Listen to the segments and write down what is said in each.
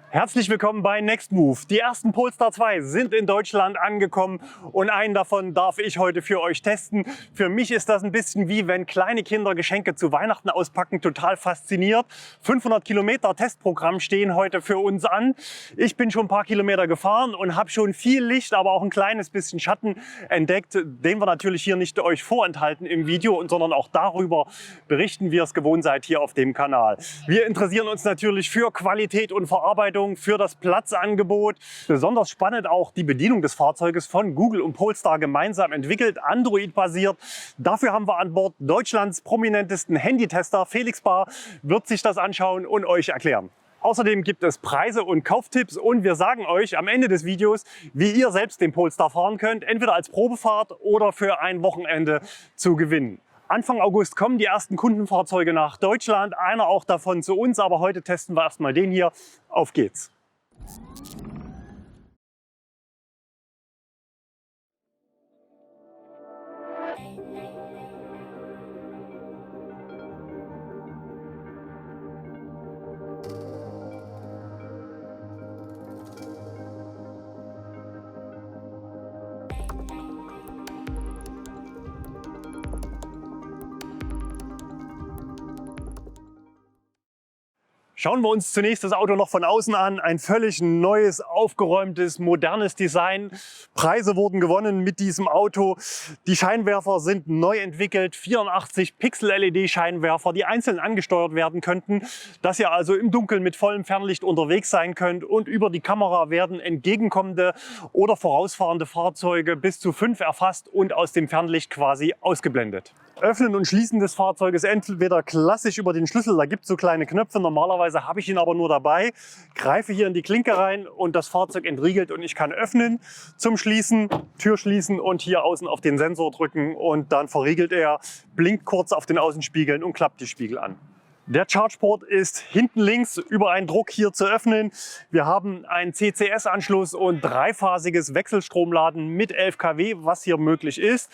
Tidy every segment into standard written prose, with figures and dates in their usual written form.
Herzlich willkommen bei Next Move. Die ersten Polestar 2 sind in Deutschland angekommen und einen davon darf ich heute für euch testen. Für mich ist das ein bisschen wie wenn kleine Kinder Geschenke zu Weihnachten auspacken, total fasziniert. 500 Kilometer Testprogramm stehen heute für uns an. Ich bin schon ein paar Kilometer gefahren und habe schon viel Licht, aber auch ein kleines bisschen Schatten entdeckt, den wir natürlich hier nicht euch vorenthalten im Video, sondern auch darüber berichten, wie ihr es gewohnt seid hier auf dem Kanal. Wir interessieren uns natürlich für Qualität und Verarbeitung, für das Platzangebot. Besonders spannend auch die Bedienung des Fahrzeuges von Google und Polestar gemeinsam entwickelt, Android-basiert. Dafür haben wir an Bord Deutschlands prominentesten Handytester. Felix Bahr wird sich das anschauen und euch erklären. Außerdem gibt es Preise und Kauftipps und wir sagen euch am Ende des Videos, wie ihr selbst den Polestar fahren könnt, entweder als Probefahrt oder für ein Wochenende zu gewinnen. Anfang August kommen die ersten Kundenfahrzeuge nach Deutschland, einer auch davon zu uns, aber heute testen wir erstmal den hier. Auf geht's! Schauen wir uns zunächst das Auto noch von außen an. Ein völlig neues, aufgeräumtes, modernes Design. Preise wurden gewonnen mit diesem Auto. Die Scheinwerfer sind neu entwickelt. 84 Pixel-LED-Scheinwerfer, die einzeln angesteuert werden könnten. Dass ihr also im Dunkeln mit vollem Fernlicht unterwegs sein könnt. Und über die Kamera werden entgegenkommende oder vorausfahrende Fahrzeuge bis zu 5 erfasst und aus dem Fernlicht quasi ausgeblendet. Öffnen und Schließen des Fahrzeuges entweder klassisch über den Schlüssel, da gibt es so kleine Knöpfe, normalerweise habe ich ihn aber nur dabei, greife hier in die Klinke rein und das Fahrzeug entriegelt und ich kann öffnen, zum Schließen, Tür schließen und hier außen auf den Sensor drücken und dann verriegelt er, blinkt kurz auf den Außenspiegeln und klappt die Spiegel an. Der Chargeport ist hinten links über einen Druck hier zu öffnen. Wir haben einen CCS-Anschluss und dreiphasiges Wechselstromladen mit 11 kW, was hier möglich ist.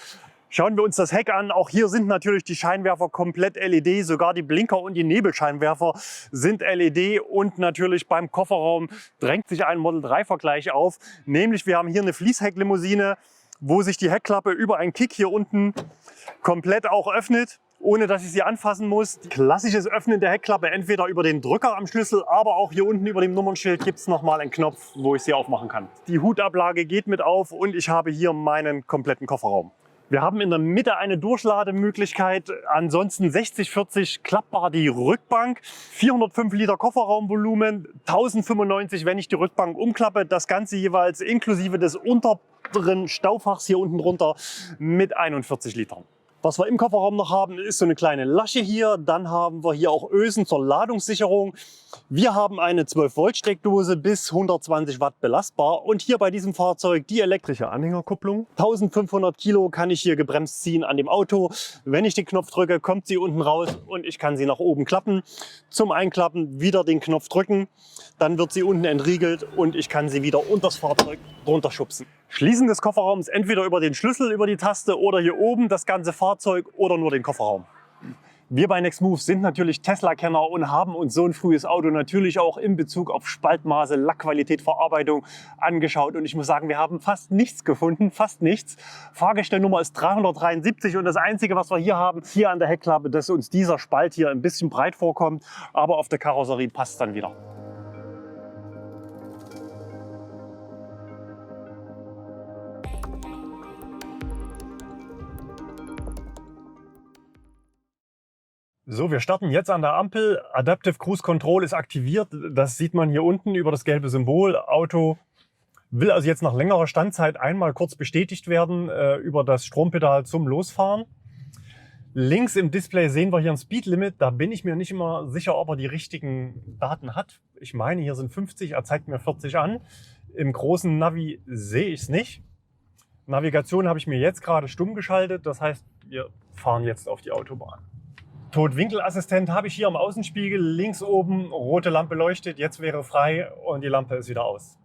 Schauen wir uns das Heck an. Auch hier sind natürlich die Scheinwerfer komplett LED. Sogar die Blinker und die Nebelscheinwerfer sind LED. Und natürlich beim Kofferraum drängt sich ein Model 3 Vergleich auf. Nämlich wir haben hier eine Fließhecklimousine, wo sich die Heckklappe über einen Kick hier unten komplett auch öffnet, ohne dass ich sie anfassen muss. Klassisches Öffnen der Heckklappe entweder über den Drücker am Schlüssel, aber auch hier unten über dem Nummernschild gibt es nochmal einen Knopf, wo ich sie aufmachen kann. Die Hutablage geht mit auf und ich habe hier meinen kompletten Kofferraum. Wir haben in der Mitte eine Durchlademöglichkeit, ansonsten 60/40 klappbar die Rückbank, 405 Liter Kofferraumvolumen, 1095, wenn ich die Rückbank umklappe, das Ganze jeweils inklusive des unteren Staufachs hier unten drunter mit 41 Litern. Was wir im Kofferraum noch haben, ist so eine kleine Lasche hier. Dann haben wir hier auch Ösen zur Ladungssicherung. Wir haben eine 12 Volt Steckdose bis 120 Watt belastbar. Und hier bei diesem Fahrzeug die elektrische Anhängerkupplung. 1500 Kilo kann ich hier gebremst ziehen an dem Auto. Wenn ich den Knopf drücke, kommt sie unten raus und ich kann sie nach oben klappen. Zum Einklappen wieder den Knopf drücken. Dann wird sie unten entriegelt und ich kann sie wieder unter das Fahrzeug drunter schubsen. Schließen des Kofferraums entweder über den Schlüssel, über die Taste oder hier oben das ganze Fahrzeug oder nur den Kofferraum. Wir bei Next Move sind natürlich Tesla-Kenner und haben uns so ein frühes Auto natürlich auch in Bezug auf Spaltmaße, Lackqualität, Verarbeitung angeschaut. Und ich muss sagen, wir haben fast nichts gefunden, fast nichts. Fahrgestellnummer ist 373 und das Einzige, was wir hier haben, hier an der Heckklappe, dass uns dieser Spalt hier ein bisschen breit vorkommt, aber auf der Karosserie passt es dann wieder. So, wir starten jetzt an der Ampel. Adaptive Cruise Control ist aktiviert. Das sieht man hier unten über das gelbe Symbol. Auto will also jetzt nach längerer Standzeit einmal kurz bestätigt werden über das Strompedal zum Losfahren. Links im Display sehen wir hier ein Speedlimit. Da bin ich mir nicht immer sicher, ob er die richtigen Daten hat. Ich meine, hier sind 50, er zeigt mir 40 an. Im großen Navi sehe ich es nicht. Navigation habe ich mir jetzt gerade stumm geschaltet. Das heißt, wir fahren jetzt auf die Autobahn. Totwinkelassistent habe ich hier am Außenspiegel, links oben, rote Lampe leuchtet, jetzt wäre frei und die Lampe ist wieder aus.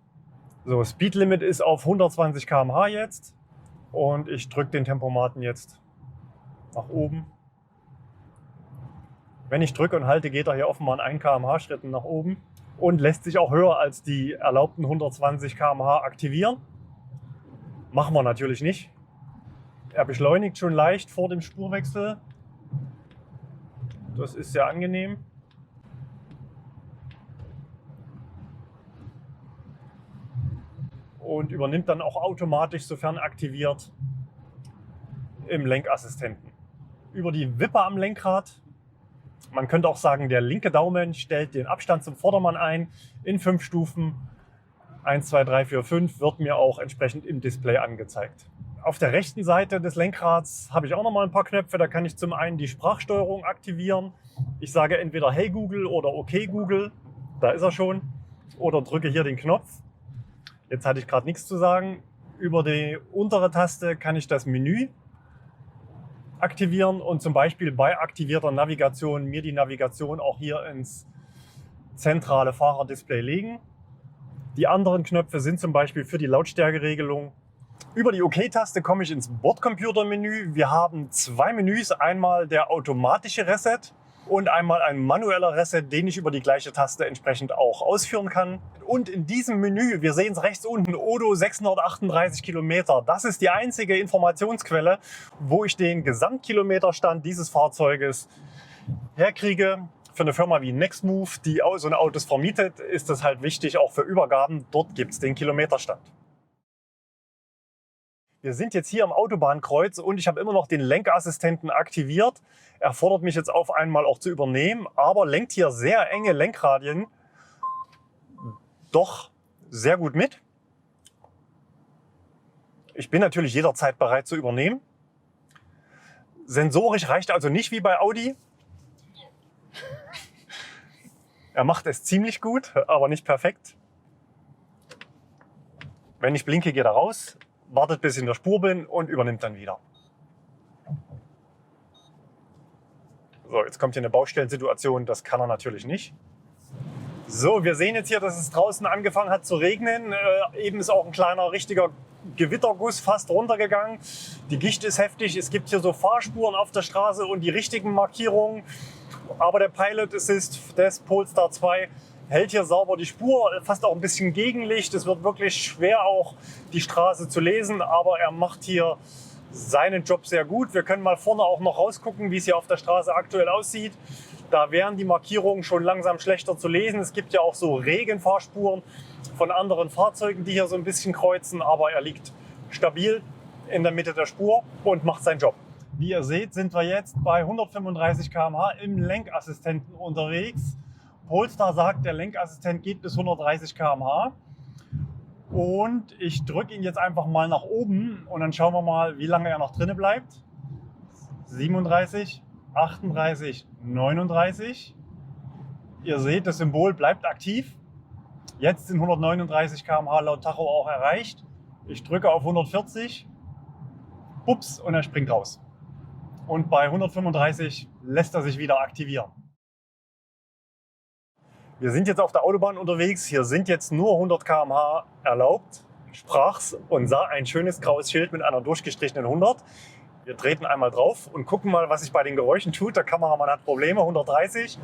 So, Speedlimit ist auf 120 km/h jetzt und ich drücke den Tempomaten jetzt nach oben. Wenn ich drücke und halte, geht er hier offenbar in 1 km/h Schritten nach oben. und lässt sich auch höher als die erlaubten 120 km/h aktivieren. Machen wir natürlich nicht. Er beschleunigt schon leicht vor dem Spurwechsel. Das ist sehr angenehm. Und übernimmt dann auch automatisch, sofern aktiviert, im Lenkassistenten. Über die Wippe am Lenkrad, man könnte auch sagen, der linke Daumen stellt den Abstand zum Vordermann ein in 5 Stufen. 1, 2, 3, 4, 5 wird mir auch entsprechend im Display angezeigt. Auf der rechten Seite des Lenkrads habe ich auch noch mal ein paar Knöpfe. Da kann ich zum einen die Sprachsteuerung aktivieren. Ich sage entweder Hey Google oder Okay Google. Da ist er schon. Oder drücke hier den Knopf. Jetzt hatte ich gerade nichts zu sagen. Über die untere Taste kann ich das Menü aktivieren und zum Beispiel bei aktivierter Navigation mir die Navigation auch hier ins zentrale Fahrerdisplay legen. Die anderen Knöpfe sind zum Beispiel für die Lautstärkeregelung. Über die OK-Taste komme ich ins Bordcomputer-Menü. Wir haben 2 Menüs, einmal der automatische Reset und einmal ein manueller Reset, den ich über die gleiche Taste entsprechend auch ausführen kann. Und in diesem Menü, wir sehen es rechts unten, Odo 638 Kilometer. Das ist die einzige Informationsquelle, wo ich den Gesamtkilometerstand dieses Fahrzeuges herkriege. Für eine Firma wie Nextmove, die so eine Autos vermietet, ist das halt wichtig, auch für Übergaben. Dort gibt es den Kilometerstand. Wir sind jetzt hier am Autobahnkreuz und ich habe immer noch den Lenkassistenten aktiviert. Er fordert mich jetzt auf einmal auch zu übernehmen, aber lenkt hier sehr enge Lenkradien doch sehr gut mit. Ich bin natürlich jederzeit bereit zu übernehmen. Sensorisch reicht also nicht wie bei Audi. Er macht es ziemlich gut, aber nicht perfekt. Wenn ich blinke, geht er raus, wartet bis ich in der Spur bin und übernimmt dann wieder. So, jetzt kommt hier eine Baustellensituation, das kann er natürlich nicht. So, wir sehen jetzt hier, dass es draußen angefangen hat zu regnen. Eben ist auch ein kleiner, richtiger Gewitterguss fast runtergegangen. Die Gischt ist heftig. Es gibt hier so Fahrspuren auf der Straße und die richtigen Markierungen. Aber der Pilot Assist des Polestar 2 hält hier sauber die Spur, fast auch ein bisschen Gegenlicht. Es wird wirklich schwer, auch die Straße zu lesen, aber er macht hier seinen Job sehr gut. Wir können mal vorne auch noch rausgucken, wie es hier auf der Straße aktuell aussieht. Da wären die Markierungen schon langsam schlechter zu lesen. Es gibt ja auch so Regenfahrspuren von anderen Fahrzeugen, die hier so ein bisschen kreuzen, aber er liegt stabil in der Mitte der Spur und macht seinen Job. Wie ihr seht, sind wir jetzt bei 135 km/h im Lenkassistenten unterwegs. Polestar sagt, der Lenkassistent geht bis 130 km/h. Und ich drücke ihn jetzt einfach mal nach oben und dann schauen wir mal, wie lange er noch drinne bleibt. 37, 38, 39. Ihr seht, das Symbol bleibt aktiv. Jetzt sind 139 km/h laut Tacho auch erreicht. Ich drücke auf 140, ups, und er springt raus. Und bei 135 lässt er sich wieder aktivieren. Wir sind jetzt auf der Autobahn unterwegs. Hier sind jetzt nur 100 km/h erlaubt. Sprach's und sah ein schönes graues Schild mit einer durchgestrichenen 100. Wir treten einmal drauf und gucken mal, was sich bei den Geräuschen tut. Der Kameramann hat Probleme. 130,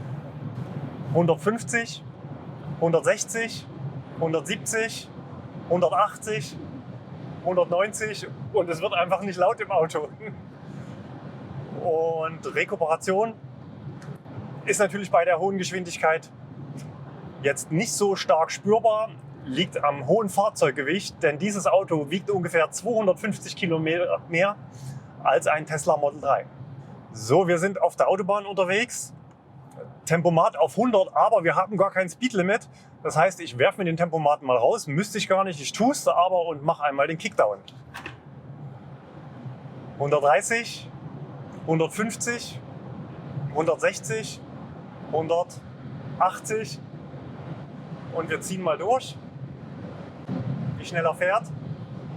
150, 160, 170, 180, 190 und es wird einfach nicht laut im Auto. Und Rekuperation ist natürlich bei der hohen Geschwindigkeit jetzt nicht so stark spürbar, liegt am hohen Fahrzeuggewicht, denn dieses Auto wiegt ungefähr 250 Kilometer mehr als ein Tesla Model 3. So, wir sind auf der Autobahn unterwegs, Tempomat auf 100, aber wir haben gar kein Speedlimit. Das heißt, ich werfe mir den Tempomaten mal raus, müsste ich gar nicht, ich tue es aber und mache einmal den Kickdown. 130, 150, 160, 180 und wir ziehen mal durch, wie schnell er fährt.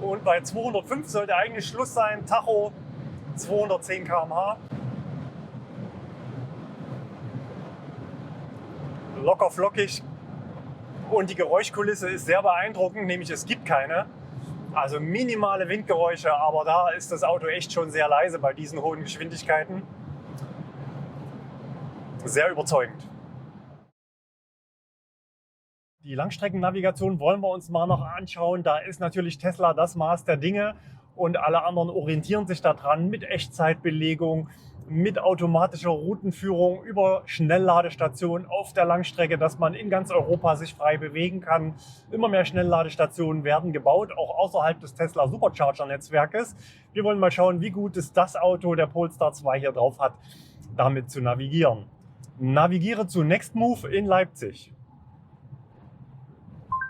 Und bei 205 sollte eigentlich Schluss sein, Tacho 210 km/h. Locker flockig und die Geräuschkulisse ist sehr beeindruckend, nämlich es gibt keine. Also minimale Windgeräusche, aber da ist das Auto echt schon sehr leise bei diesen hohen Geschwindigkeiten. Sehr überzeugend. Die Langstreckennavigation wollen wir uns mal noch anschauen. Da ist natürlich Tesla das Maß der Dinge und alle anderen orientieren sich daran mit Echtzeitbelegung, mit automatischer Routenführung über Schnellladestationen auf der Langstrecke, dass man in ganz Europa sich frei bewegen kann. Immer mehr Schnellladestationen werden gebaut, auch außerhalb des Tesla Supercharger-Netzwerkes. Wir wollen mal schauen, wie gut es das Auto, der Polestar 2 hier drauf hat, damit zu navigieren. Navigiere zu Nextmove in Leipzig.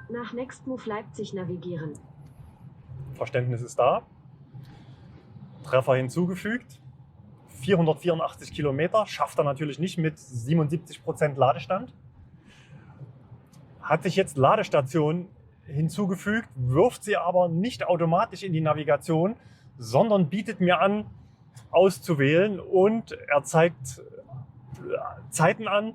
Nach Nextmove Leipzig navigieren. Verständnis ist da. Treffer hinzugefügt. 484 Kilometer, schafft er natürlich nicht mit 77% Ladestand. Hat sich jetzt Ladestation hinzugefügt, wirft sie aber nicht automatisch in die Navigation, sondern bietet mir an, auszuwählen, und er zeigt Zeiten an,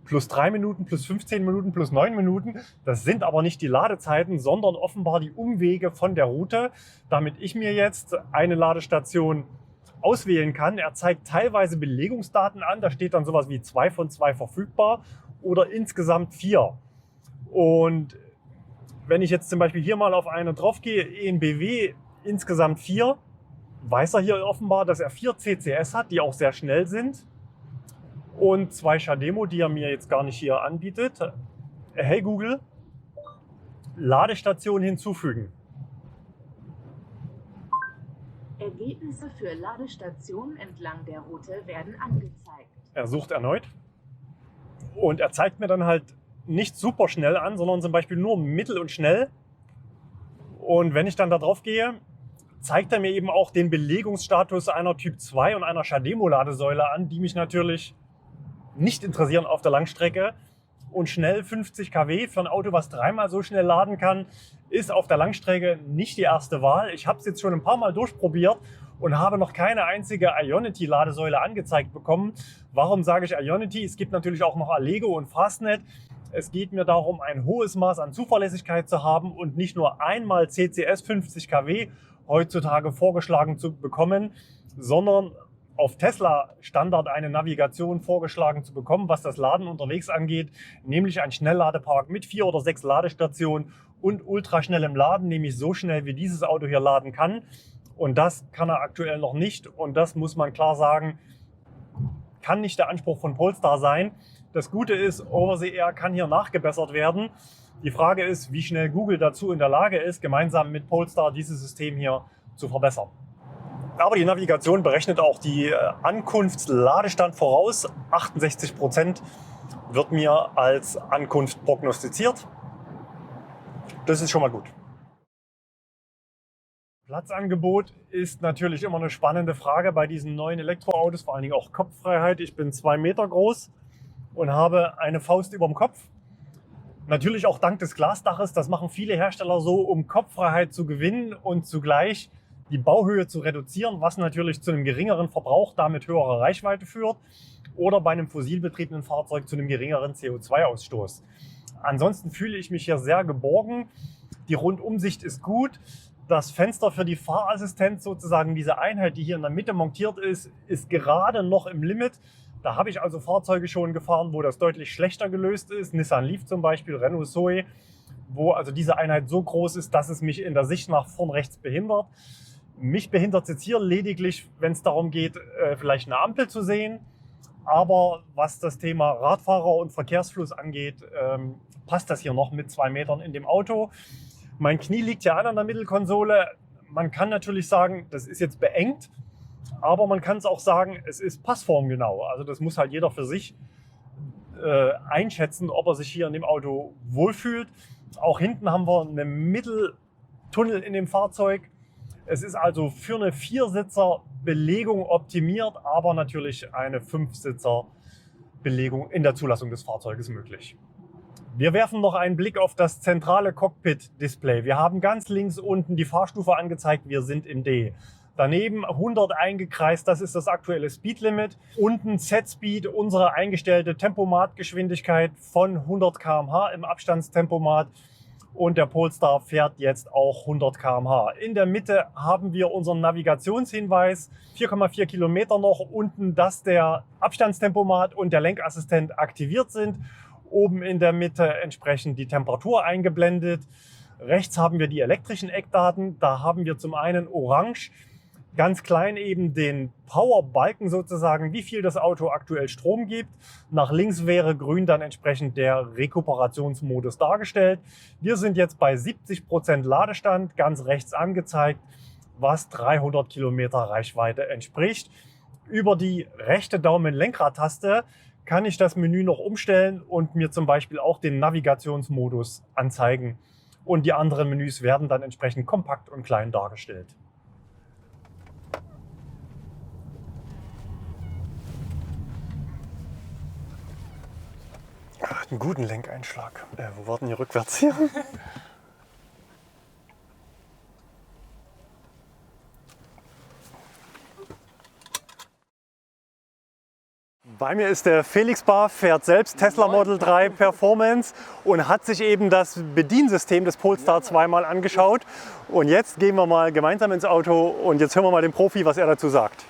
plus 3 Minuten, plus 15 Minuten, plus 9 Minuten. Das sind aber nicht die Ladezeiten, sondern offenbar die Umwege von der Route, damit ich mir jetzt eine Ladestation auswählen kann. Er zeigt teilweise Belegungsdaten an, da steht dann sowas wie 2 von 2 verfügbar oder insgesamt 4. Und wenn ich jetzt zum Beispiel hier mal auf eine drauf gehe, ENBW insgesamt 4, weiß er hier offenbar, dass er 4 CCS hat, die auch sehr schnell sind, und 2 CHAdeMO, die er mir jetzt gar nicht hier anbietet. Hey Google, Ladestation hinzufügen. Ergebnisse für Ladestationen entlang der Route werden angezeigt. Er sucht erneut und er zeigt mir dann halt nicht super schnell an, sondern zum Beispiel nur mittel und schnell. Und wenn ich dann da drauf gehe, zeigt er mir eben auch den Belegungsstatus einer Typ 2 und einer CHAdeMO-Ladesäule an, die mich natürlich nicht interessieren auf der Langstrecke. Und schnell 50 kW für ein Auto, was 3-mal so schnell laden kann, ist auf der Langstrecke nicht die erste Wahl. Ich habe es jetzt schon ein paar Mal durchprobiert und habe noch keine einzige Ionity-Ladesäule angezeigt bekommen. Warum sage ich Ionity? Es gibt natürlich auch noch Allego und Fastnet. Es geht mir darum, ein hohes Maß an Zuverlässigkeit zu haben und nicht nur einmal CCS 50 kW heutzutage vorgeschlagen zu bekommen, sondern auf Tesla Standard eine Navigation vorgeschlagen zu bekommen, was das Laden unterwegs angeht, nämlich ein Schnellladepark mit 4 oder 6 Ladestationen und ultraschnellem Laden, nämlich so schnell wie dieses Auto hier laden kann. Und das kann er aktuell noch nicht, und das muss man klar sagen, kann nicht der Anspruch von Polestar sein. Das Gute ist, Over-the-Air kann hier nachgebessert werden. Die Frage ist, wie schnell Google dazu in der Lage ist, gemeinsam mit Polestar dieses System hier zu verbessern. Aber die Navigation berechnet auch die Ankunftsladestand voraus. 68% wird mir als Ankunft prognostiziert. Das ist schon mal gut. Platzangebot ist natürlich immer eine spannende Frage bei diesen neuen Elektroautos, vor allen Dingen auch Kopffreiheit. Ich bin 2 Meter groß und habe eine Faust über dem Kopf. Natürlich auch dank des Glasdaches. Das machen viele Hersteller so, um Kopffreiheit zu gewinnen und zugleich die Bauhöhe zu reduzieren, was natürlich zu einem geringeren Verbrauch, damit höherer Reichweite führt, oder bei einem fossilbetriebenen Fahrzeug zu einem geringeren CO2-Ausstoß. Ansonsten fühle ich mich hier sehr geborgen. Die Rundumsicht ist gut. Das Fenster für die Fahrassistenz, sozusagen diese Einheit, die hier in der Mitte montiert ist, ist gerade noch im Limit. Da habe ich also Fahrzeuge schon gefahren, wo das deutlich schlechter gelöst ist. Nissan Leaf zum Beispiel, Renault Zoe, wo also diese Einheit so groß ist, dass es mich in der Sicht nach vorn rechts behindert. Mich behindert es jetzt hier lediglich, wenn es darum geht, vielleicht eine Ampel zu sehen. Aber was das Thema Radfahrer und Verkehrsfluss angeht, passt das hier noch mit 2 Metern in dem Auto. Mein Knie liegt ja an der Mittelkonsole. Man kann natürlich sagen, das ist jetzt beengt, aber man kann es auch sagen, es ist passformgenau. Also das muss halt jeder für sich einschätzen, ob er sich hier in dem Auto wohlfühlt. Auch hinten haben wir einen Mitteltunnel in dem Fahrzeug. Es ist also für eine 4-Sitzer-Belegung optimiert, aber natürlich eine 5-Sitzer-Belegung in der Zulassung des Fahrzeuges möglich. Wir werfen noch einen Blick auf das zentrale Cockpit-Display. Wir haben ganz links unten die Fahrstufe angezeigt, wir sind im D. Daneben 100 eingekreist, das ist das aktuelle Speedlimit. Unten Set-Speed, unsere eingestellte Tempomatgeschwindigkeit von 100 km/h im Abstandstempomat. Und der Polestar fährt jetzt auch 100 km/h. In der Mitte haben wir unseren Navigationshinweis, 4,4 Kilometer noch. Unten, dass der Abstandstempomat und der Lenkassistent aktiviert sind. Oben in der Mitte entsprechend die Temperatur eingeblendet. Rechts haben wir die elektrischen Eckdaten. Da haben wir zum einen orange, ganz klein eben den Powerbalken sozusagen, wie viel das Auto aktuell Strom gibt. Nach links wäre grün dann entsprechend der Rekuperationsmodus dargestellt. Wir sind jetzt bei 70% Ladestand, ganz rechts angezeigt, was 300 Kilometer Reichweite entspricht. Über die rechte Daumen-Lenkrad-Taste kann ich das Menü noch umstellen und mir zum Beispiel auch den Navigationsmodus anzeigen. Und die anderen Menüs werden dann entsprechend kompakt und klein dargestellt. Einen guten Lenkeinschlag. Wo war denn hier rückwärts hier? Bei mir ist der Felix Bar, fährt selbst Tesla Model 3 Performance und hat sich eben das Bediensystem des Polestar 2 mal angeschaut. Und jetzt gehen wir mal gemeinsam ins Auto und jetzt hören wir mal den Profi, was er dazu sagt.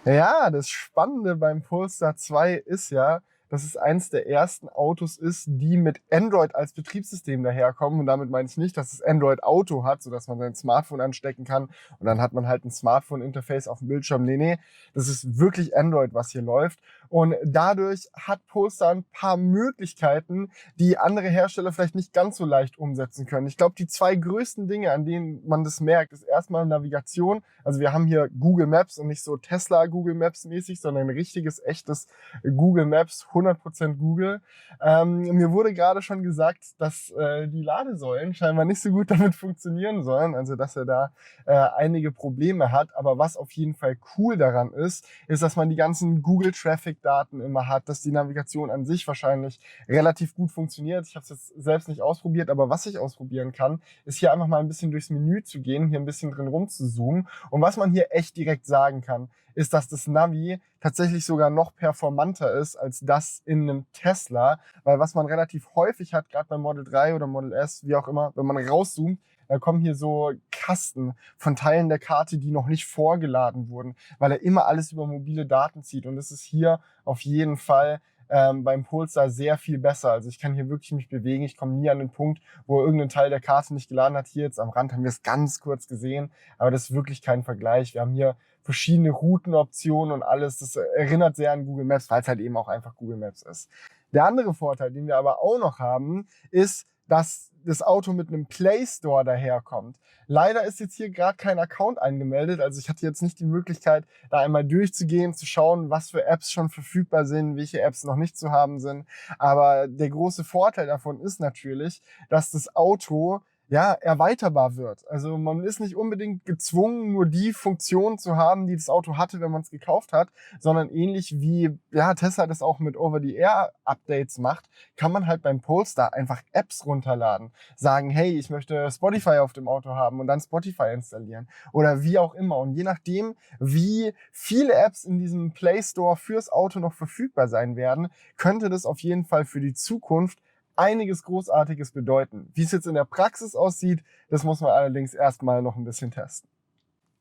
Ja, das Spannende beim Polestar 2 ist ja, dass es eins der ersten Autos ist, die mit Android als Betriebssystem daherkommen. Und damit meine ich nicht, dass es Android Auto hat, sodass man sein Smartphone anstecken kann und dann hat man halt ein Smartphone-Interface auf dem Bildschirm. Nee, das ist wirklich Android, was hier läuft. Und dadurch hat Polestar ein paar Möglichkeiten, die andere Hersteller vielleicht nicht ganz so leicht umsetzen können. Ich glaube, die zwei größten Dinge, an denen man das merkt, ist erstmal Navigation. Also wir haben hier Google Maps und nicht so Tesla Google Maps mäßig, sondern ein richtiges, echtes Google Maps, 100% Google. Mir wurde gerade schon gesagt, dass die Ladesäulen scheinbar nicht so gut damit funktionieren sollen, also dass er da einige Probleme hat. Aber was auf jeden Fall cool daran ist, dass man die ganzen Google Traffic Daten immer hat, dass die Navigation an sich wahrscheinlich relativ gut funktioniert. Ich habe es jetzt selbst nicht ausprobiert, aber was ich ausprobieren kann, ist hier einfach mal ein bisschen durchs Menü zu gehen, hier ein bisschen drin rumzuzoomen. Und was man hier echt direkt sagen kann, ist, dass das Navi tatsächlich sogar noch performanter ist als das in einem Tesla, weil was man relativ häufig hat, gerade beim Model 3 oder Model S, wie auch immer, wenn man rauszoomt, da kommen hier so Kasten von Teilen der Karte, die noch nicht vorgeladen wurden, weil er immer alles über mobile Daten zieht. Und das ist hier auf jeden Fall beim Polestar sehr viel besser. Also ich kann hier wirklich mich bewegen. Ich komme nie an den Punkt, wo irgendein Teil der Karte nicht geladen hat. Hier jetzt am Rand haben wir es ganz kurz gesehen, aber das ist wirklich kein Vergleich. Wir haben hier verschiedene Routenoptionen und alles. Das erinnert sehr an Google Maps, weil es halt eben auch einfach Google Maps ist. Der andere Vorteil, den wir aber auch noch haben, ist, dass das Auto mit einem Play Store daherkommt. Leider ist jetzt hier gerade kein Account eingemeldet, also ich hatte jetzt nicht die Möglichkeit, da einmal durchzugehen, zu schauen, was für Apps schon verfügbar sind, welche Apps noch nicht zu haben sind. Aber der große Vorteil davon ist natürlich, dass das Auto erweiterbar wird. Also man ist nicht unbedingt gezwungen, nur die Funktionen zu haben, die das Auto hatte, wenn man es gekauft hat, sondern ähnlich wie Tesla das auch mit Over-the-Air-Updates macht, kann man halt beim Polestar einfach Apps runterladen. Sagen, hey, ich möchte Spotify auf dem Auto haben und dann Spotify installieren. Oder wie auch immer. Und je nachdem, wie viele Apps in diesem Play Store fürs Auto noch verfügbar sein werden, könnte das auf jeden Fall für die Zukunft einiges Großartiges bedeuten. Wie es jetzt in der Praxis aussieht, das muss man allerdings erstmal noch ein bisschen testen.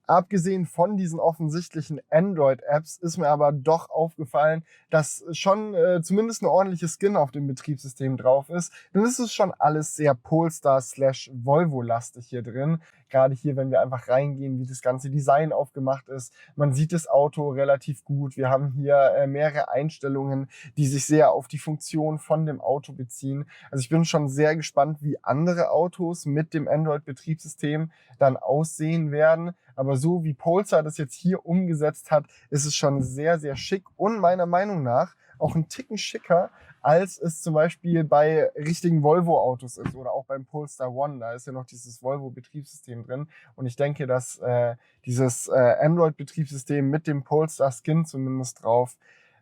Abgesehen von diesen offensichtlichen Android-Apps ist mir aber doch aufgefallen, dass schon zumindest eine ordentliche Skin auf dem Betriebssystem drauf ist. Denn es ist schon alles sehr Polestar/Volvo-lastig hier drin. Gerade hier, wenn wir einfach reingehen, wie das ganze Design aufgemacht ist. Man sieht das Auto relativ gut. Wir haben hier mehrere Einstellungen, die sich sehr auf die Funktion von dem Auto beziehen. Also ich bin schon sehr gespannt, wie andere Autos mit dem Android-Betriebssystem dann aussehen werden. Aber so wie Polestar das jetzt hier umgesetzt hat, ist es schon sehr, sehr schick und meiner Meinung nach auch ein Ticken schicker, als es zum Beispiel bei richtigen Volvo-Autos ist oder auch beim Polestar One. Da ist ja noch dieses Volvo-Betriebssystem drin. Und ich denke, dass dieses Android-Betriebssystem mit dem Polestar-Skin zumindest drauf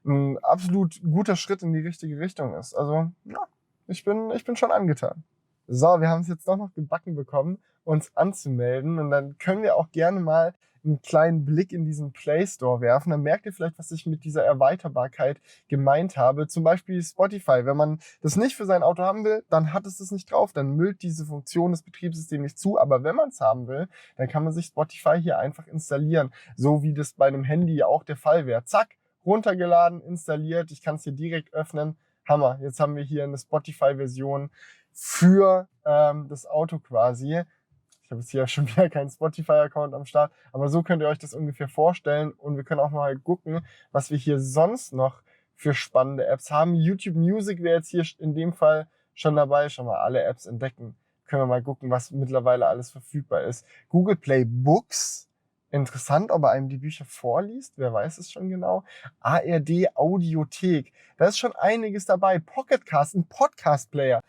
ein absolut guter Schritt in die richtige Richtung ist. Also ja, ich bin schon angetan. So, wir haben es jetzt doch noch gebacken bekommen, uns anzumelden. Und dann können wir auch gerne mal einen kleinen Blick in diesen Play Store werfen. Dann merkt ihr vielleicht, was ich mit dieser Erweiterbarkeit gemeint habe. Zum Beispiel Spotify. Wenn man das nicht für sein Auto haben will, dann hat es das nicht drauf. Dann müllt diese Funktion des Betriebssystems nicht zu. Aber wenn man es haben will, dann kann man sich Spotify hier einfach installieren. So wie das bei einem Handy auch der Fall wäre. Zack, runtergeladen, installiert. Ich kann es hier direkt öffnen. Hammer. Jetzt haben wir hier eine Spotify-Version für das Auto quasi. Ich habe jetzt hier schon wieder keinen Spotify-Account am Start, aber so könnt ihr euch das ungefähr vorstellen. Und wir können auch mal gucken, was wir hier sonst noch für spannende Apps haben. YouTube Music wäre jetzt hier in dem Fall schon dabei. Schon mal alle Apps entdecken. Können wir mal gucken, was mittlerweile alles verfügbar ist. Google Play Books. Interessant, ob er einem die Bücher vorliest. Wer weiß es schon genau. ARD Audiothek. Da ist schon einiges dabei. Pocketcast, ein Podcast-Player.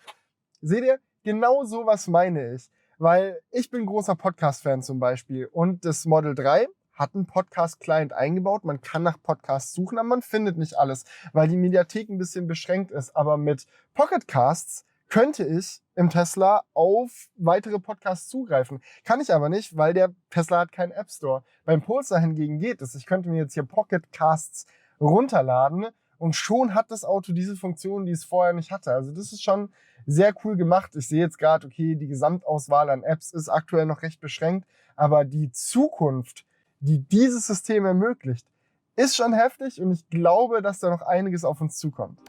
Seht ihr? Genau sowas meine ich. Weil ich bin großer Podcast-Fan zum Beispiel. Und das Model 3 hat einen Podcast-Client eingebaut. Man kann nach Podcasts suchen, aber man findet nicht alles, weil die Mediathek ein bisschen beschränkt ist. Aber mit Pocketcasts könnte ich im Tesla auf weitere Podcasts zugreifen. Kann ich aber nicht, weil der Tesla hat keinen App Store. Beim Polestar hingegen geht es. Ich könnte mir jetzt hier Pocketcasts runterladen und schon hat das Auto diese Funktion, die es vorher nicht hatte. Also das ist schon sehr cool gemacht. Ich sehe jetzt gerade, okay, die Gesamtauswahl an Apps ist aktuell noch recht beschränkt, aber die Zukunft, die dieses System ermöglicht, ist schon heftig und ich glaube, dass da noch einiges auf uns zukommt.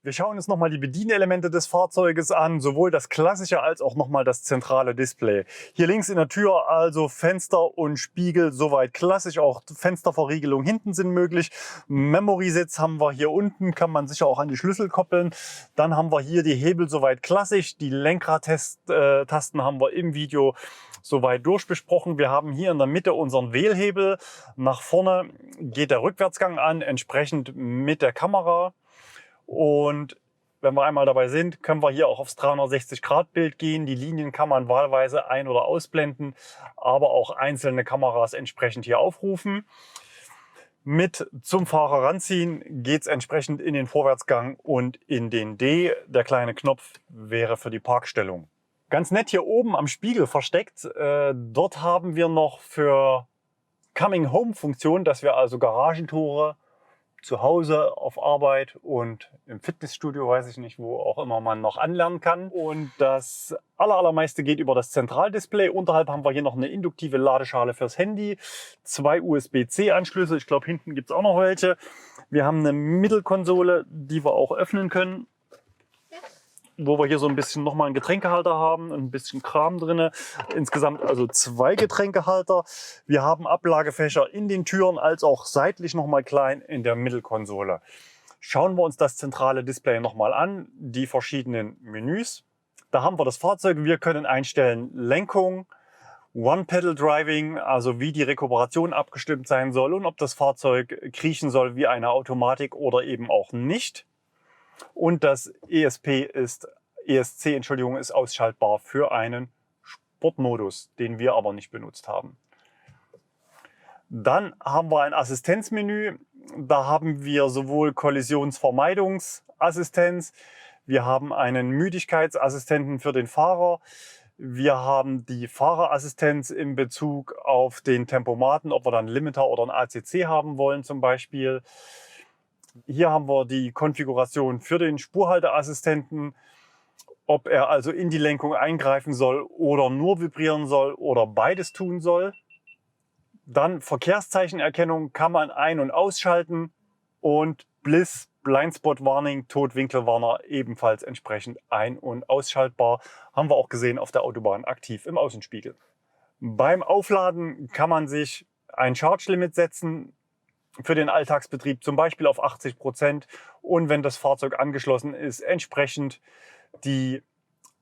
Wir schauen uns nochmal die Bedienelemente des Fahrzeuges an, sowohl das klassische als auch nochmal das zentrale Display. Hier links in der Tür also Fenster und Spiegel, soweit klassisch, auch Fensterverriegelung hinten sind möglich. Memory-Sitz haben wir hier unten, kann man sicher auch an die Schlüssel koppeln. Dann haben wir hier die Hebel soweit klassisch, die Lenkradtasten haben wir im Video soweit durchbesprochen. Wir haben hier in der Mitte unseren Wählhebel, nach vorne geht der Rückwärtsgang an, entsprechend mit der Kamera. Und wenn wir einmal dabei sind, können wir hier auch aufs 360-Grad-Bild gehen. Die Linien kann man wahlweise ein- oder ausblenden, aber auch einzelne Kameras entsprechend hier aufrufen. Mit zum Fahrer ranziehen geht es entsprechend in den Vorwärtsgang und in den D. Der kleine Knopf wäre für die Parkstellung. Ganz nett hier oben am Spiegel versteckt. Dort haben wir noch für Coming Home Funktion, dass wir also Garagentore zu Hause, auf Arbeit und im Fitnessstudio, weiß ich nicht, wo auch immer man noch anlernen kann. Und das allermeiste geht über das Zentraldisplay. Unterhalb haben wir hier noch eine induktive Ladeschale fürs Handy, 2 USB-C-Anschlüsse, ich glaube hinten gibt es auch noch welche. Wir haben eine Mittelkonsole, die wir auch öffnen können, wo wir hier so ein bisschen nochmal einen Getränkehalter haben, ein bisschen Kram drin. Insgesamt also 2 Getränkehalter. Wir haben Ablagefächer in den Türen als auch seitlich nochmal klein in der Mittelkonsole. Schauen wir uns das zentrale Display nochmal an, die verschiedenen Menüs. Da haben wir das Fahrzeug. Wir können einstellen Lenkung, One-Pedal-Driving, also wie die Rekuperation abgestimmt sein soll und ob das Fahrzeug kriechen soll wie eine Automatik oder eben auch nicht. Und das ESC ist ausschaltbar für einen Sportmodus, den wir aber nicht benutzt haben. Dann haben wir ein Assistenzmenü. Da haben wir sowohl Kollisionsvermeidungsassistenz, wir haben einen Müdigkeitsassistenten für den Fahrer, wir haben die Fahrerassistenz in Bezug auf den Tempomaten, ob wir dann Limiter oder ein ACC haben wollen zum Beispiel. Hier haben wir die Konfiguration für den Spurhalteassistenten, ob er also in die Lenkung eingreifen soll oder nur vibrieren soll oder beides tun soll. Dann Verkehrszeichenerkennung kann man ein- und ausschalten und Bliss, Blindspot Warning, Totwinkelwarner ebenfalls entsprechend ein- und ausschaltbar. Haben wir auch gesehen auf der Autobahn aktiv im Außenspiegel. Beim Aufladen kann man sich ein Charge Limit setzen für den Alltagsbetrieb, zum Beispiel auf 80%, und wenn das Fahrzeug angeschlossen ist, entsprechend die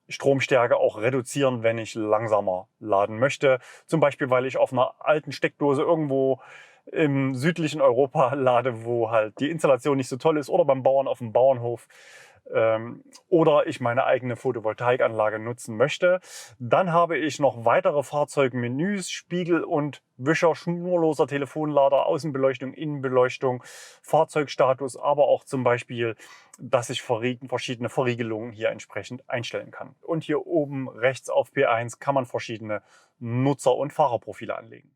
Stromstärke auch reduzieren, wenn ich langsamer laden möchte. Zum Beispiel, weil ich auf einer alten Steckdose irgendwo im südlichen Europa lade, wo halt die Installation nicht so toll ist, oder beim Bauern auf dem Bauernhof, oder ich meine eigene Photovoltaikanlage nutzen möchte. Dann habe ich noch weitere Fahrzeugmenüs, Spiegel und Wischer, schnurloser Telefonlader, Außenbeleuchtung, Innenbeleuchtung, Fahrzeugstatus, aber auch zum Beispiel, dass ich verschiedene Verriegelungen hier entsprechend einstellen kann. Und hier oben rechts auf P1 kann man verschiedene Nutzer- und Fahrerprofile anlegen.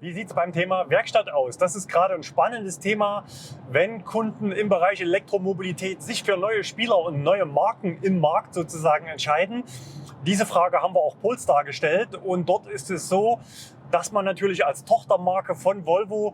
Wie sieht es beim Thema Werkstatt aus? Das ist gerade ein spannendes Thema, wenn Kunden im Bereich Elektromobilität sich für neue Spieler und neue Marken im Markt sozusagen entscheiden. Diese Frage haben wir auch Polestar gestellt und dort ist es so, dass man natürlich als Tochtermarke von Volvo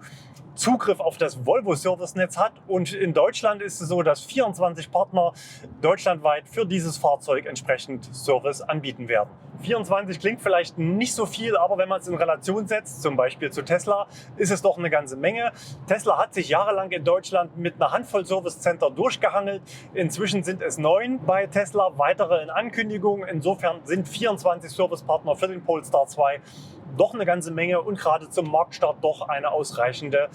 Zugriff auf das Volvo-Service-Netz hat. Und in Deutschland ist es so, dass 24 Partner deutschlandweit für dieses Fahrzeug entsprechend Service anbieten werden. 24 klingt vielleicht nicht so viel, aber wenn man es in Relation setzt, zum Beispiel zu Tesla, ist es doch eine ganze Menge. Tesla hat sich jahrelang in Deutschland mit einer Handvoll Service-Center durchgehangelt. Inzwischen sind es 9 bei Tesla, weitere in Ankündigung. Insofern sind 24 Servicepartner für den Polestar 2 doch eine ganze Menge und gerade zum Marktstart doch eine ausreichende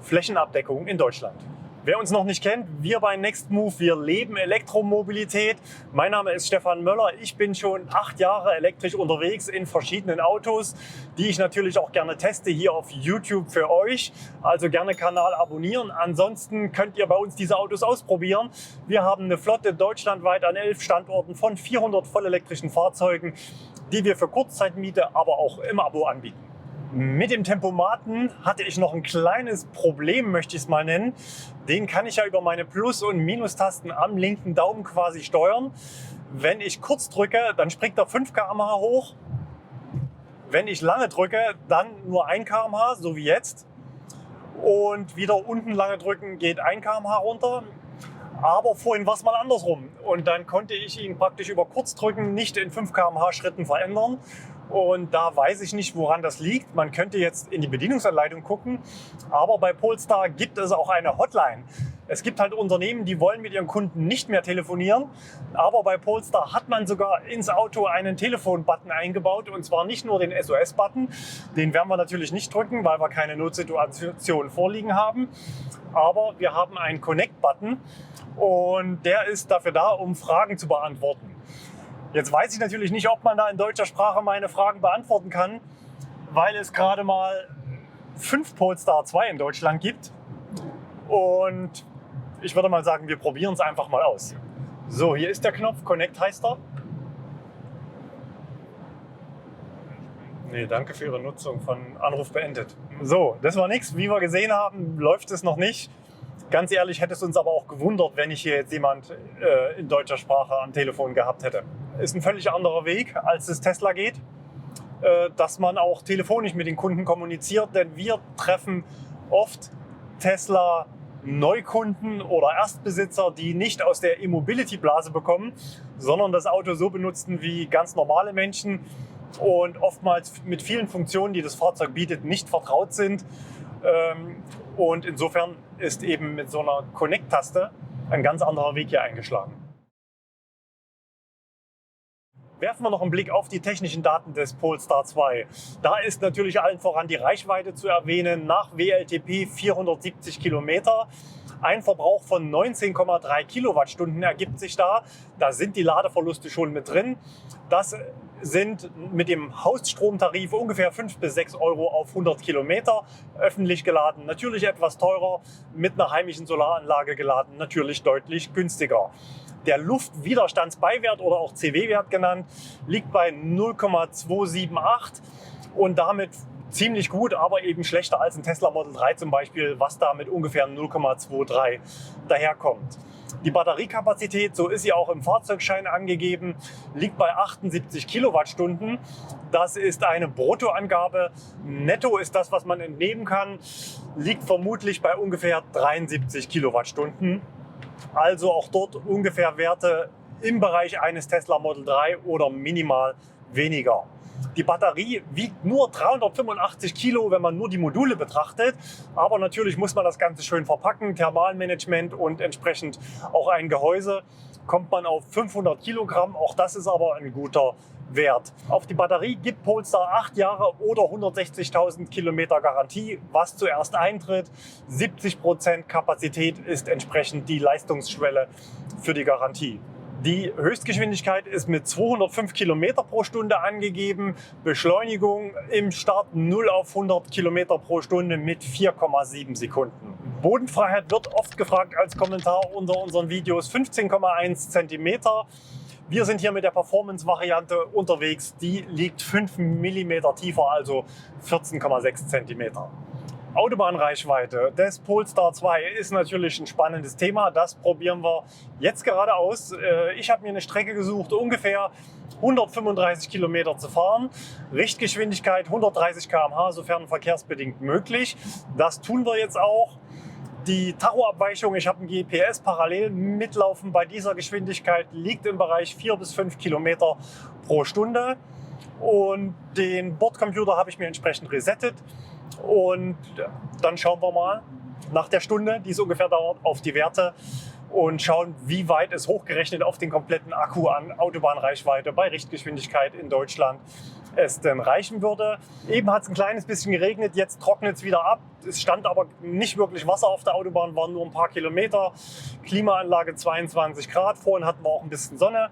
Flächenabdeckung in Deutschland. Wer uns noch nicht kennt, wir bei Nextmove, wir leben Elektromobilität. Mein Name ist Stefan Möller. Ich bin schon 8 Jahre elektrisch unterwegs in verschiedenen Autos, die ich natürlich auch gerne teste hier auf YouTube für euch. Also gerne Kanal abonnieren. Ansonsten könnt ihr bei uns diese Autos ausprobieren. Wir haben eine Flotte deutschlandweit an 11 Standorten von 400 vollelektrischen Fahrzeugen, die wir für Kurzzeitmiete, aber auch im Abo anbieten. Mit dem Tempomaten hatte ich noch ein kleines Problem, möchte ich es mal nennen. Den kann ich ja über meine Plus- und Minustasten am linken Daumen quasi steuern. Wenn ich kurz drücke, dann springt er 5 km/h hoch. Wenn ich lange drücke, dann nur 1 km/h, so wie jetzt. Und wieder unten lange drücken geht 1 km/h runter. Aber vorhin war es mal andersrum. Und dann konnte ich ihn praktisch über Kurzdrücken nicht in 5 km/h Schritten verändern. Und da weiß ich nicht, woran das liegt. Man könnte jetzt in die Bedienungsanleitung gucken. Aber bei Polestar gibt es auch eine Hotline. Es gibt halt Unternehmen, die wollen mit ihren Kunden nicht mehr telefonieren. Aber bei Polestar hat man sogar ins Auto einen Telefon-Button eingebaut. Und zwar nicht nur den SOS-Button. Den werden wir natürlich nicht drücken, weil wir keine Notsituation vorliegen haben. Aber wir haben einen Connect-Button. Und der ist dafür da, um Fragen zu beantworten. Jetzt weiß ich natürlich nicht, ob man da in deutscher Sprache meine Fragen beantworten kann, weil es gerade mal 5 Polestar 2 in Deutschland gibt. Und ich würde mal sagen, wir probieren es einfach mal aus. So, hier ist der Knopf, Connect heißt er. Nee, danke für Ihre Nutzung von Anruf beendet. So, das war nichts. Wie wir gesehen haben, läuft es noch nicht. Ganz ehrlich, hätte es uns aber auch gewundert, wenn ich hier jetzt jemand in deutscher Sprache am Telefon gehabt hätte. Ist ein völlig anderer Weg, als es Tesla geht, dass man auch telefonisch mit den Kunden kommuniziert, denn wir treffen oft Tesla Neukunden oder Erstbesitzer, die nicht aus der E-Mobility-Blase bekommen, sondern das Auto so benutzen wie ganz normale Menschen und oftmals mit vielen Funktionen, die das Fahrzeug bietet, nicht vertraut sind. Und insofern ist eben mit so einer Connect-Taste ein ganz anderer Weg hier eingeschlagen. Werfen wir noch einen Blick auf die technischen Daten des Polestar 2. Da ist natürlich allen voran die Reichweite zu erwähnen. Nach WLTP 470 Kilometer. Ein Verbrauch von 19,3 Kilowattstunden ergibt sich da. Da sind die Ladeverluste schon mit drin. Das sind mit dem Hausstromtarif ungefähr 5 bis 6 Euro auf 100 Kilometer. Öffentlich geladen natürlich etwas teurer, mit einer heimischen Solaranlage geladen natürlich deutlich günstiger. Der Luftwiderstandsbeiwert oder auch CW-Wert genannt, liegt bei 0,278 und damit ziemlich gut, aber eben schlechter als ein Tesla Model 3 zum Beispiel, was da mit ungefähr 0,23 daherkommt. Die Batteriekapazität, so ist sie auch im Fahrzeugschein angegeben, liegt bei 78 Kilowattstunden. Das ist eine Bruttoangabe. Netto ist das, was man entnehmen kann, liegt vermutlich bei ungefähr 73 Kilowattstunden. Also auch dort ungefähr Werte im Bereich eines Tesla Model 3 oder minimal weniger. Die Batterie wiegt nur 385 Kilo, wenn man nur die Module betrachtet. Aber natürlich muss man das Ganze schön verpacken, Thermalmanagement und entsprechend auch ein Gehäuse. Kommt man auf 500 Kilogramm, auch das ist aber ein guter Wert. Auf die Batterie gibt Polestar 8 Jahre oder 160.000 Kilometer Garantie, was zuerst eintritt. 70% Kapazität ist entsprechend die Leistungsschwelle für die Garantie. Die Höchstgeschwindigkeit ist mit 205 Kilometer pro Stunde angegeben. Beschleunigung im Start 0 auf 100 Kilometer pro Stunde mit 4,7 Sekunden. Bodenfreiheit wird oft gefragt als Kommentar unter unseren Videos. 15,1 Zentimeter. Wir sind hier mit der Performance-Variante unterwegs. Die liegt 5 mm tiefer, also 14,6 cm. Autobahnreichweite des Polestar 2 ist natürlich ein spannendes Thema. Das probieren wir jetzt gerade aus. Ich habe mir eine Strecke gesucht, ungefähr 135 Kilometer zu fahren. Richtgeschwindigkeit 130 km/h, sofern verkehrsbedingt möglich. Das tun wir jetzt auch. Die Tachoabweichung, ich habe ein GPS parallel mitlaufen bei dieser Geschwindigkeit, liegt im Bereich 4 bis 5 Kilometer pro Stunde. Und den Bordcomputer habe ich mir entsprechend resettet. Und dann schauen wir mal nach der Stunde, die es ungefähr dauert, auf die Werte und schauen, wie weit es hochgerechnet auf den kompletten Akku an Autobahnreichweite bei Richtgeschwindigkeit in Deutschland es denn reichen würde. Eben hat es ein kleines bisschen geregnet, jetzt trocknet es wieder ab. Es stand aber nicht wirklich Wasser auf der Autobahn, waren nur ein paar Kilometer. Klimaanlage 22 Grad, vorhin hatten wir auch ein bisschen Sonne.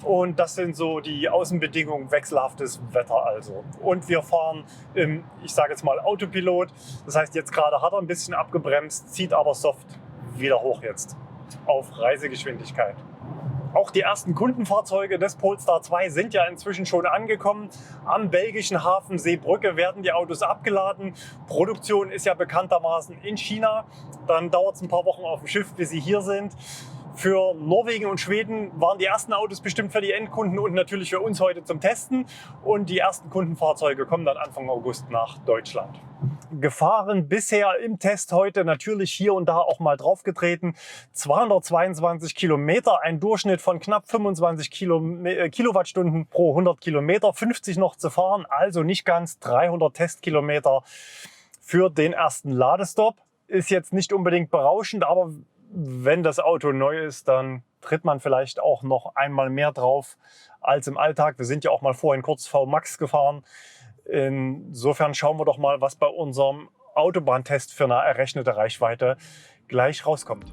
Und das sind so die Außenbedingungen, wechselhaftes Wetter also. Und wir fahren im, ich sage jetzt mal, Autopilot. Das heißt, jetzt gerade hat er ein bisschen abgebremst, zieht aber soft wieder hoch jetzt auf Reisegeschwindigkeit. Auch die ersten Kundenfahrzeuge des Polestar 2 sind ja inzwischen schon angekommen. Am belgischen Hafen Seebrücke werden die Autos abgeladen. Produktion ist ja bekanntermaßen in China. Dann dauert es ein paar Wochen auf dem Schiff, bis sie hier sind. Für Norwegen und Schweden waren die ersten Autos bestimmt für die Endkunden und natürlich für uns heute zum Testen. Und die ersten Kundenfahrzeuge kommen dann Anfang August nach Deutschland. Gefahren bisher im Test heute natürlich hier und da auch mal draufgetreten. 222 Kilometer, ein Durchschnitt von knapp 25 Kilowattstunden pro 100 Kilometer, 50 noch zu fahren, also nicht ganz 300 Testkilometer für den ersten Ladestopp. Ist jetzt nicht unbedingt berauschend, aber wenn das Auto neu ist, dann tritt man vielleicht auch noch einmal mehr drauf als im Alltag. Wir sind ja auch mal vorhin kurz VMAX gefahren. Insofern schauen wir doch mal, was bei unserem Autobahntest für eine errechnete Reichweite gleich rauskommt.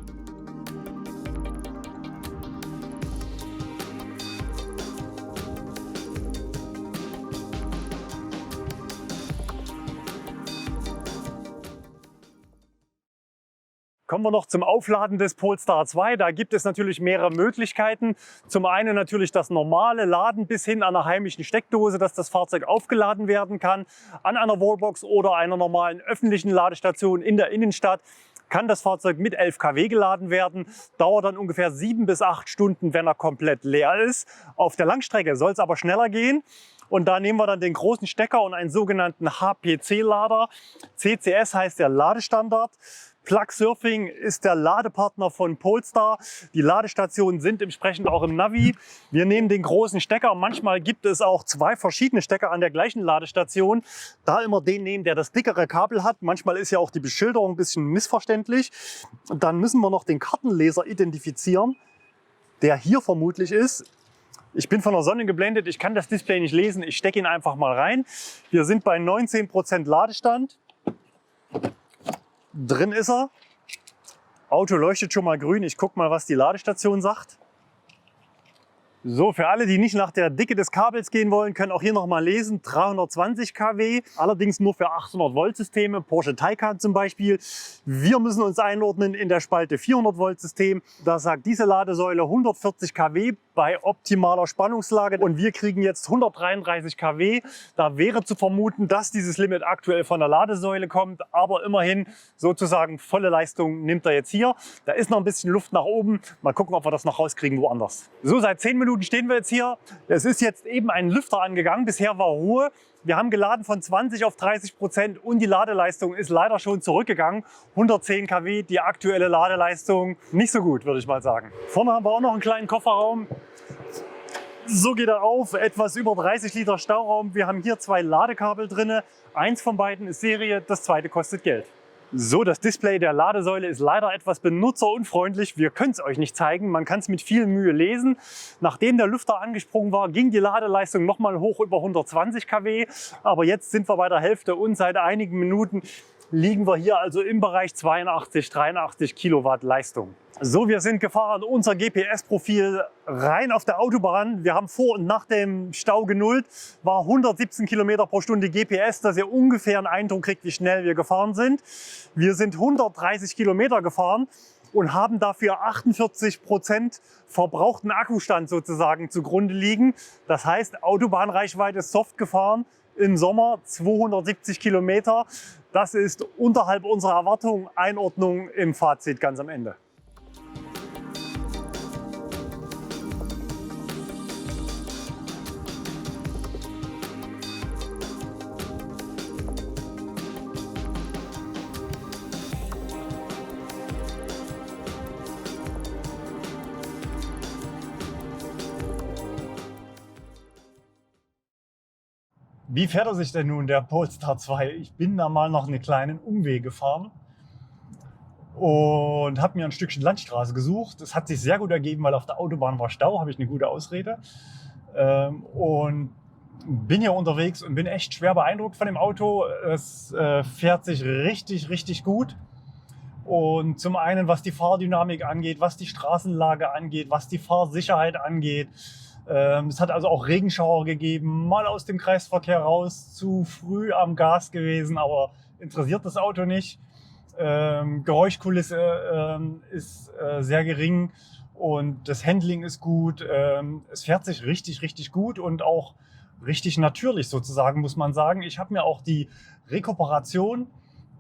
Kommen wir noch zum Aufladen des Polestar 2. Da gibt es natürlich mehrere Möglichkeiten. Zum einen natürlich das normale Laden bis hin an einer heimischen Steckdose, dass das Fahrzeug aufgeladen werden kann. An einer Wallbox oder einer normalen öffentlichen Ladestation in der Innenstadt kann das Fahrzeug mit 11 kW geladen werden. Dauert dann ungefähr 7 bis 8 Stunden, wenn er komplett leer ist. Auf der Langstrecke soll es aber schneller gehen. Und da nehmen wir dann den großen Stecker und einen sogenannten HPC-Lader. CCS heißt der Ladestandard. Plug Surfing ist der Ladepartner von Polestar. Die Ladestationen sind entsprechend auch im Navi. Wir nehmen den großen Stecker. Manchmal gibt es auch 2 verschiedene Stecker an der gleichen Ladestation. Da immer den nehmen, der das dickere Kabel hat. Manchmal ist ja auch die Beschilderung ein bisschen missverständlich. Und dann müssen wir noch den Kartenleser identifizieren, der hier vermutlich ist. Ich bin von der Sonne geblendet, ich kann das Display nicht lesen. Ich stecke ihn einfach mal rein. Wir sind bei 19% Ladestand. Drin ist er. Auto leuchtet schon mal grün. Ich gucke mal, was die Ladestation sagt. So, für alle, die nicht nach der Dicke des Kabels gehen wollen, können auch hier noch mal lesen. 320 kW, allerdings nur für 800 Volt Systeme, Porsche Taycan zum Beispiel. Wir müssen uns einordnen in der Spalte 400 Volt System. Da sagt diese Ladesäule 140 kW bei optimaler Spannungslage und wir kriegen jetzt 133 kW. Da wäre zu vermuten, dass dieses Limit aktuell von der Ladesäule kommt, aber immerhin sozusagen volle Leistung nimmt er jetzt hier. Da ist noch ein bisschen Luft nach oben. Mal gucken, ob wir das noch rauskriegen woanders. So, seit 10 Minuten stehen wir jetzt hier. Es ist jetzt eben ein Lüfter angegangen. Bisher war Ruhe. Wir haben geladen von 20 auf 30% und die Ladeleistung ist leider schon zurückgegangen. 110 kW, die aktuelle Ladeleistung nicht so gut, würde ich mal sagen. Vorne haben wir auch noch einen kleinen Kofferraum. So geht er auf, etwas über 30 Liter Stauraum. Wir haben hier 2 Ladekabel drin. Eins von beiden ist Serie, das zweite kostet Geld. So, das Display der Ladesäule ist leider etwas benutzerunfreundlich. Wir können es euch nicht zeigen, man kann es mit viel Mühe lesen. Nachdem der Lüfter angesprungen war, ging die Ladeleistung nochmal hoch über 120 kW. Aber jetzt sind wir bei der Hälfte und seit einigen Minuten liegen wir hier also im Bereich 82, 83 Kilowatt Leistung. So, wir sind gefahren, unser GPS-Profil rein auf der Autobahn. Wir haben vor und nach dem Stau genullt, war 117 Kilometer pro Stunde GPS, dass ihr ungefähr einen Eindruck kriegt, wie schnell wir gefahren sind. Wir sind 130 Kilometer gefahren und haben dafür 48% verbrauchten Akkustand sozusagen zugrunde liegen. Das heißt, Autobahnreichweite soft gefahren im Sommer 270 Kilometer. Das ist unterhalb unserer Erwartung. Einordnung im Fazit ganz am Ende. Wie fährt er sich denn nun, der Polestar 2? Ich bin da mal noch einen kleinen Umweg gefahren und habe mir ein Stückchen Landstraße gesucht. Es hat sich sehr gut ergeben, weil auf der Autobahn war Stau, habe ich eine gute Ausrede. Und bin hier unterwegs und bin echt schwer beeindruckt von dem Auto. Es fährt sich richtig, richtig gut. Und zum einen, was die Fahrdynamik angeht, was die Straßenlage angeht, was die Fahrsicherheit angeht. Es hat also auch Regenschauer gegeben, mal aus dem Kreisverkehr raus, zu früh am Gas gewesen, aber interessiert das Auto nicht. Geräuschkulisse ist sehr gering und das Handling ist gut. Es fährt sich richtig, richtig gut und auch richtig natürlich sozusagen, muss man sagen. Ich habe mir auch die Rekuperation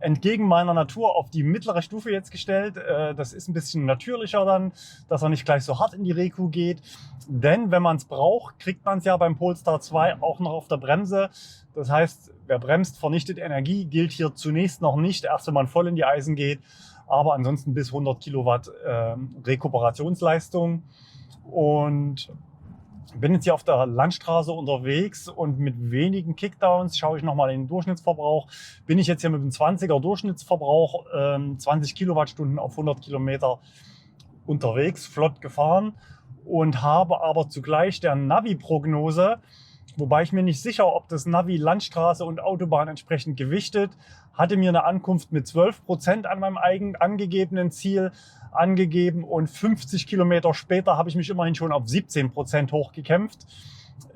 entgegen meiner Natur auf die mittlere Stufe jetzt gestellt. Das ist ein bisschen natürlicher dann, dass er nicht gleich so hart in die Reku geht. Denn wenn man es braucht, kriegt man es ja beim Polestar 2 auch noch auf der Bremse. Das heißt, wer bremst, vernichtet Energie, gilt hier zunächst noch nicht, erst wenn man voll in die Eisen geht. Aber ansonsten bis 100 Kilowatt Rekuperationsleistung. Und bin jetzt hier auf der Landstraße unterwegs und mit wenigen Kickdowns schaue ich nochmal in den Durchschnittsverbrauch. Bin ich jetzt hier mit einem 20er Durchschnittsverbrauch, 20 Kilowattstunden auf 100 Kilometer unterwegs, flott gefahren und habe aber zugleich der Navi-Prognose, wobei ich mir nicht sicher, ob das Navi Landstraße und Autobahn entsprechend gewichtet, hatte mir eine Ankunft mit 12% an meinem eigen angegebenen Ziel angegeben und 50 Kilometer später habe ich mich immerhin schon auf 17% hochgekämpft.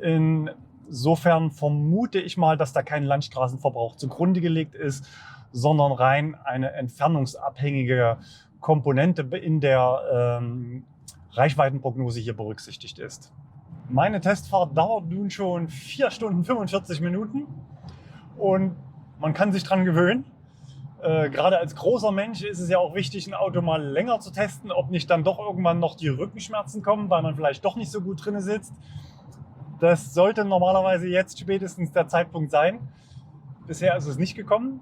Insofern vermute ich mal, dass da kein Landstraßenverbrauch zugrunde gelegt ist, sondern rein eine entfernungsabhängige Komponente in der Reichweitenprognose hier berücksichtigt ist. Meine Testfahrt dauert nun schon 4 Stunden 45 Minuten und man kann sich dran gewöhnen. Gerade als großer Mensch ist es ja auch wichtig, ein Auto mal länger zu testen, ob nicht dann doch irgendwann noch die Rückenschmerzen kommen, weil man vielleicht doch nicht so gut drin sitzt. Das sollte normalerweise jetzt spätestens der Zeitpunkt sein. Bisher ist es nicht gekommen.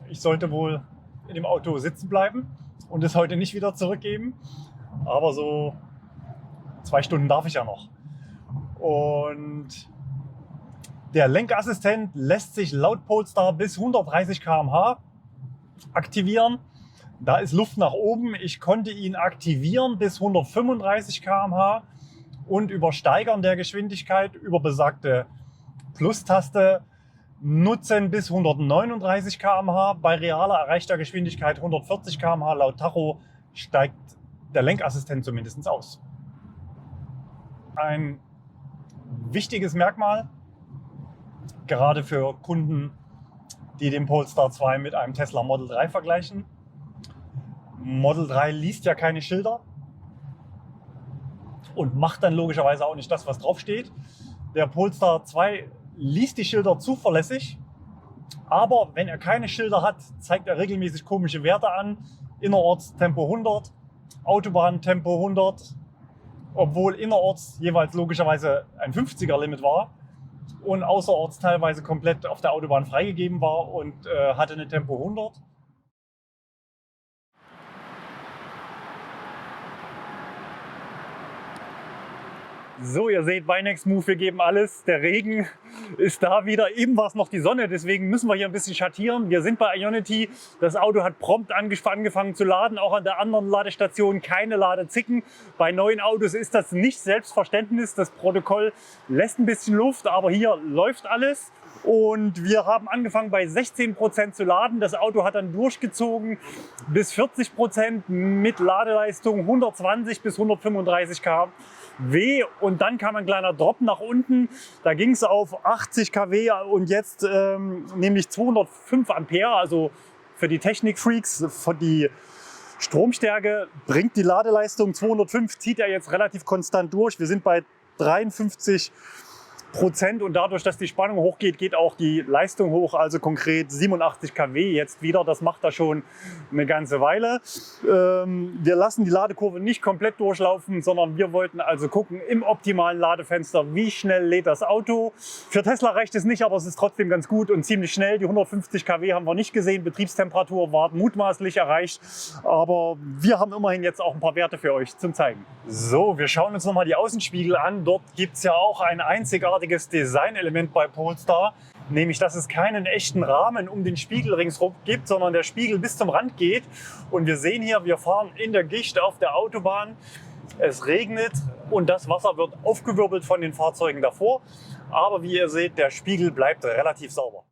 Ich sollte wohl in dem Auto sitzen bleiben und es heute nicht wieder zurückgeben. Aber so 2 Stunden darf ich ja noch. Und der Lenkassistent lässt sich laut Polestar bis 130 km/h aktivieren. Da ist Luft nach oben. Ich konnte ihn aktivieren bis 135 km/h und über Steigern der Geschwindigkeit über besagte Plus-Taste nutzen bis 139 km/h. Bei realer erreichter Geschwindigkeit 140 km/h laut Tacho steigt der Lenkassistent zumindest aus. Ein wichtiges Merkmal, gerade für Kunden, die den Polestar 2 mit einem Tesla Model 3 vergleichen. Model 3 liest ja keine Schilder und macht dann logischerweise auch nicht das, was draufsteht. Der Polestar 2 liest die Schilder zuverlässig, aber wenn er keine Schilder hat, zeigt er regelmäßig komische Werte an. Innerorts Tempo 100, Autobahn Tempo 100, obwohl innerorts jeweils logischerweise ein 50er-Limit war und außerorts teilweise komplett auf der Autobahn freigegeben war und hatte eine Tempo 100. So, ihr seht, Vinex Move, wir geben alles. Der Regen ist da wieder. Eben war es noch die Sonne, deswegen müssen wir hier ein bisschen schattieren. Wir sind bei Ionity. Das Auto hat prompt angefangen zu laden. Auch an der anderen Ladestation keine Ladezicken. Bei neuen Autos ist das nicht Selbstverständnis. Das Protokoll lässt ein bisschen Luft, aber hier läuft alles. Und wir haben angefangen bei 16% zu laden. Das Auto hat dann durchgezogen bis 40% mit Ladeleistung 120 bis 135 kW. Und dann kam ein kleiner Drop nach unten. Da ging es auf 80 kW und jetzt nämlich 205 Ampere. Also für die Technikfreaks, für die Stromstärke bringt die Ladeleistung. 205 zieht er jetzt relativ konstant durch. Wir sind bei 53%, und dadurch, dass die Spannung hochgeht, geht auch die Leistung hoch, also konkret 87 kW jetzt wieder. Das macht er schon eine ganze Weile. Wir lassen die Ladekurve nicht komplett durchlaufen, sondern wir wollten also gucken im optimalen Ladefenster, wie schnell lädt das Auto. Für Tesla reicht es nicht, aber es ist trotzdem ganz gut und ziemlich schnell. Die 150 kW haben wir nicht gesehen. Betriebstemperatur war mutmaßlich erreicht, aber wir haben immerhin jetzt auch ein paar Werte für euch zum Zeigen. So, wir schauen uns nochmal die Außenspiegel an. Dort gibt es ja auch ein einzigartiges Designelement bei Polestar, nämlich dass es keinen echten Rahmen um den Spiegel ringsherum gibt, sondern der Spiegel bis zum Rand geht. Und wir sehen hier, wir fahren in der Gischt auf der Autobahn. Es regnet und das Wasser wird aufgewirbelt von den Fahrzeugen davor. Aber wie ihr seht, der Spiegel bleibt relativ sauber.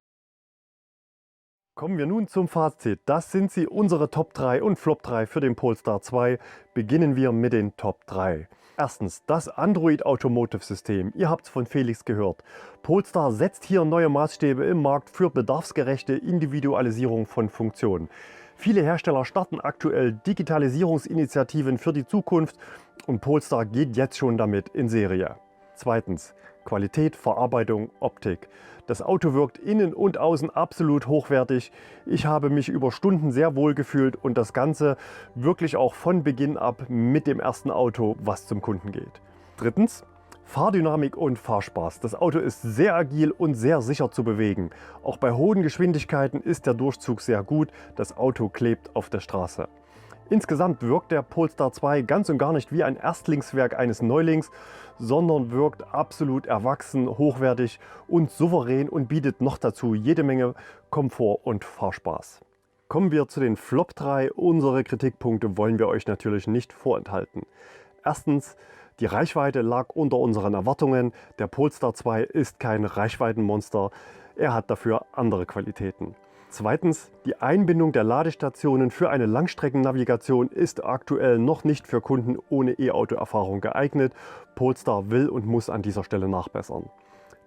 Kommen wir nun zum Fazit. Das sind sie, unsere Top 3 und Flop 3 für den Polestar 2. Beginnen wir mit den Top 3. Erstens, das Android Automotive System. Ihr habt es von Felix gehört. Polestar setzt hier neue Maßstäbe im Markt für bedarfsgerechte Individualisierung von Funktionen. Viele Hersteller starten aktuell Digitalisierungsinitiativen für die Zukunft und Polestar geht jetzt schon damit in Serie. Zweitens, Qualität, Verarbeitung, Optik. Das Auto wirkt innen und außen absolut hochwertig. Ich habe mich über Stunden sehr wohl gefühlt und das Ganze wirklich auch von Beginn ab mit dem ersten Auto, was zum Kunden geht. Drittens, Fahrdynamik und Fahrspaß. Das Auto ist sehr agil und sehr sicher zu bewegen. Auch bei hohen Geschwindigkeiten ist der Durchzug sehr gut. Das Auto klebt auf der Straße. Insgesamt wirkt der Polestar 2 ganz und gar nicht wie ein Erstlingswerk eines Neulings, sondern wirkt absolut erwachsen, hochwertig und souverän und bietet noch dazu jede Menge Komfort und Fahrspaß. Kommen wir zu den Flop 3. Unsere Kritikpunkte wollen wir euch natürlich nicht vorenthalten. Erstens, die Reichweite lag unter unseren Erwartungen. Der Polestar 2 ist kein Reichweitenmonster, er hat dafür andere Qualitäten. Zweitens, die Einbindung der Ladestationen für eine Langstreckennavigation ist aktuell noch nicht für Kunden ohne E-Auto-Erfahrung geeignet. Polestar will und muss an dieser Stelle nachbessern.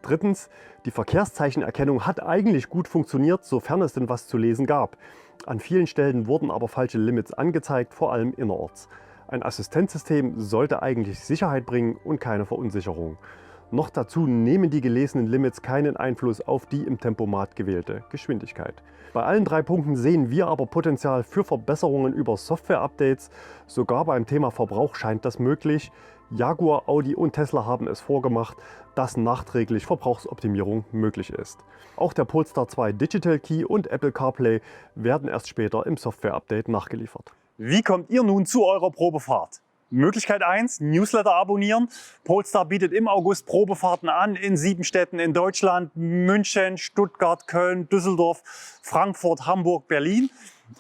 Drittens, die Verkehrszeichenerkennung hat eigentlich gut funktioniert, sofern es denn was zu lesen gab. An vielen Stellen wurden aber falsche Limits angezeigt, vor allem innerorts. Ein Assistenzsystem sollte eigentlich Sicherheit bringen und keine Verunsicherung. Noch dazu nehmen die gelesenen Limits keinen Einfluss auf die im Tempomat gewählte Geschwindigkeit. Bei allen 3 Punkten sehen wir aber Potenzial für Verbesserungen über Software-Updates. Sogar beim Thema Verbrauch scheint das möglich. Jaguar, Audi und Tesla haben es vorgemacht, dass nachträglich Verbrauchsoptimierung möglich ist. Auch der Polestar 2 Digital Key und Apple CarPlay werden erst später im Software-Update nachgeliefert. Wie kommt ihr nun zu eurer Probefahrt? Möglichkeit 1, Newsletter abonnieren. Polestar bietet im August Probefahrten an in 7 Städten in Deutschland: München, Stuttgart, Köln, Düsseldorf, Frankfurt, Hamburg, Berlin.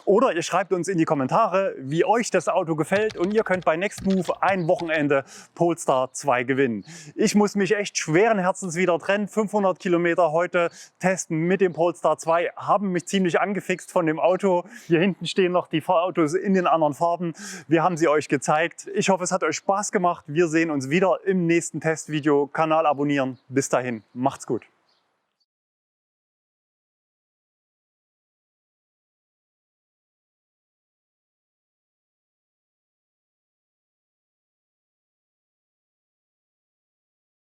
Oder ihr schreibt uns in die Kommentare, wie euch das Auto gefällt, und ihr könnt bei Next Move ein Wochenende Polestar 2 gewinnen. Ich muss mich echt schweren Herzens wieder trennen. 500 Kilometer heute testen mit dem Polestar 2 haben mich ziemlich angefixt von dem Auto. Hier hinten stehen noch die Fahrautos in den anderen Farben. Wir haben sie euch gezeigt. Ich hoffe, es hat euch Spaß gemacht. Wir sehen uns wieder im nächsten Testvideo. Kanal abonnieren. Bis dahin, macht's gut.